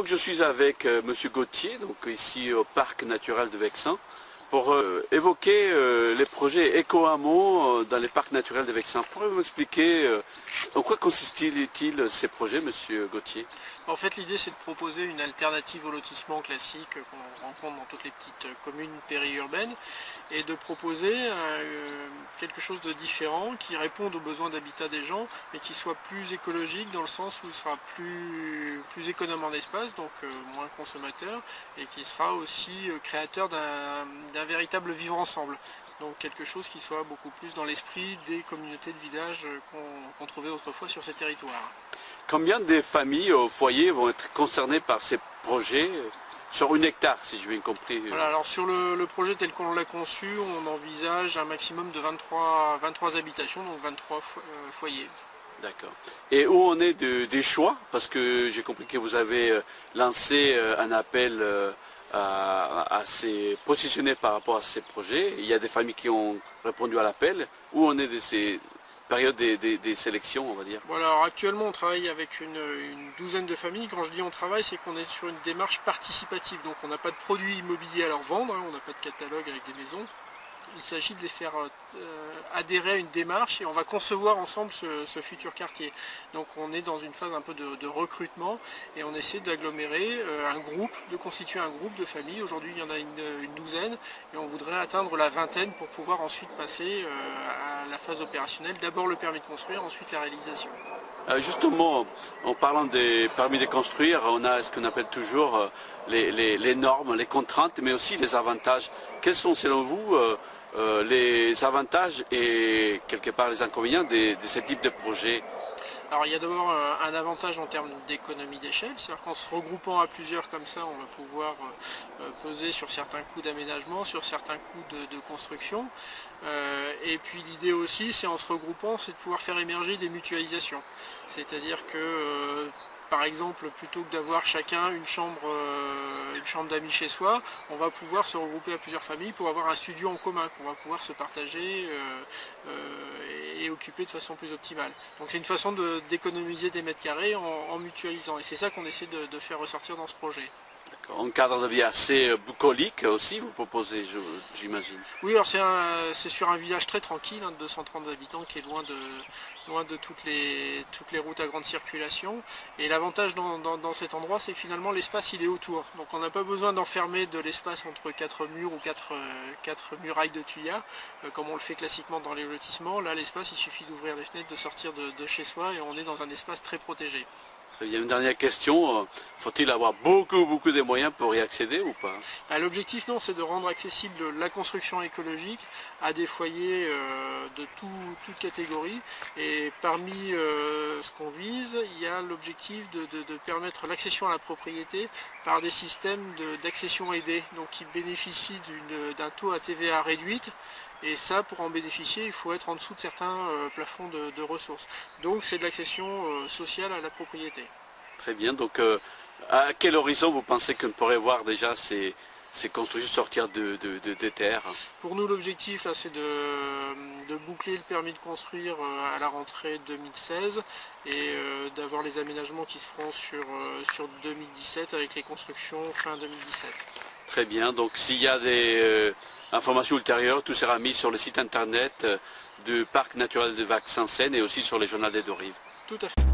Donc je suis avec Monsieur Gauthier, donc ici au Parc naturel de Vexin, pour évoquer les projets éco-hameaux dans les parcs naturels de Vexin. Pourriez-vous m'expliquer en quoi consistent-ils ces projets, Monsieur Gauthier? En fait, l'idée, c'est de proposer une alternative au lotissement classique qu'on rencontre dans toutes les petites communes périurbaines et de proposer quelque chose de différent qui réponde aux besoins d'habitat des gens mais qui soit plus écologique dans le sens où il sera plus économe en espace, donc moins consommateur, et qui sera aussi créateur d'un véritable vivre ensemble. Donc quelque chose qui soit beaucoup plus dans l'esprit des communautés de village qu'on trouvait autrefois sur ces territoires. Combien de familles au foyer vont être concernées par ces projets sur 1 hectare, si j'ai bien compris? Voilà, alors sur le projet tel qu'on l'a conçu, on envisage un maximum de 23 habitations, donc 23 foyers. D'accord. Et où on est des choix? Parce que j'ai compris que vous avez lancé un appel à se positionner par rapport à ces projets. Il y a des familles qui ont répondu à l'appel. Où on est de ces périodes des sélections, on va dire? Voilà, alors actuellement on travaille avec une douzaine de familles. Quand je dis on travaille, c'est qu'on est sur une démarche participative. Donc on n'a pas de produits immobiliers à leur vendre, on n'a pas de catalogue avec des maisons. Il s'agit de les faire adhérer à une démarche et on va concevoir ensemble ce futur quartier. Donc on est dans une phase un peu de recrutement et on essaie d'agglomérer de constituer un groupe de familles. Aujourd'hui il y en a une douzaine et on voudrait atteindre la vingtaine pour pouvoir ensuite passer à la phase opérationnelle. D'abord le permis de construire, ensuite la réalisation. Justement, en parlant des permis de construire, on a ce qu'on appelle toujours les normes, les contraintes, mais aussi les avantages. Quels sont selon vous les avantages et quelque part les inconvénients de ce type de projet? Alors il y a d'abord un avantage en termes d'économie d'échelle, c'est-à-dire qu'en se regroupant à plusieurs comme ça, on va pouvoir peser sur certains coûts d'aménagement, sur certains coûts de construction. Et puis l'idée aussi, c'est en se regroupant, c'est de pouvoir faire émerger des mutualisations. C'est-à-dire que par exemple, plutôt que d'avoir chacun une chambre d'amis chez soi, on va pouvoir se regrouper à plusieurs familles pour avoir un studio en commun qu'on va pouvoir se partager et occuper de façon plus optimale. Donc c'est une façon d'économiser des mètres carrés en mutualisant. Et c'est ça qu'on essaie de faire ressortir dans ce projet. Un cadre de vie assez bucolique aussi, vous proposez, j'imagine. Oui, alors c'est sur un village très tranquille, de 230 habitants, qui est loin de toutes les routes à grande circulation. Et l'avantage dans cet endroit, c'est que finalement l'espace il est autour. Donc on n'a pas besoin d'enfermer de l'espace entre 4 murs ou 4 murailles de tuyas, comme on le fait classiquement dans les lotissements. Là, l'espace, il suffit d'ouvrir les fenêtres, de sortir de chez soi et on est dans un espace très protégé. Il y a une dernière question, faut-il avoir beaucoup de moyens pour y accéder ou pas? L'objectif, non, c'est de rendre accessible la construction écologique à des foyers de toute catégorie. Et parmi ce qu'on vise, il y a l'objectif de permettre l'accession à la propriété par des systèmes d'accession aidée, donc qui bénéficient d'un taux à TVA réduite. Et ça, pour en bénéficier, il faut être en dessous de certains plafonds de ressources. Donc c'est de l'accession sociale à la propriété. Très bien, donc à quel horizon vous pensez qu'on pourrait voir déjà ces constructions sortir des terres? Pour nous, l'objectif là, c'est de boucler le permis de construire à la rentrée 2016 et d'avoir les aménagements qui se feront sur 2017 avec les constructions fin 2017. Très bien, donc s'il y a des informations ultérieures, tout sera mis sur le site internet du Parc naturel de Vexin-Seine et aussi sur les journaux des Deux-Rives. Tout à fait.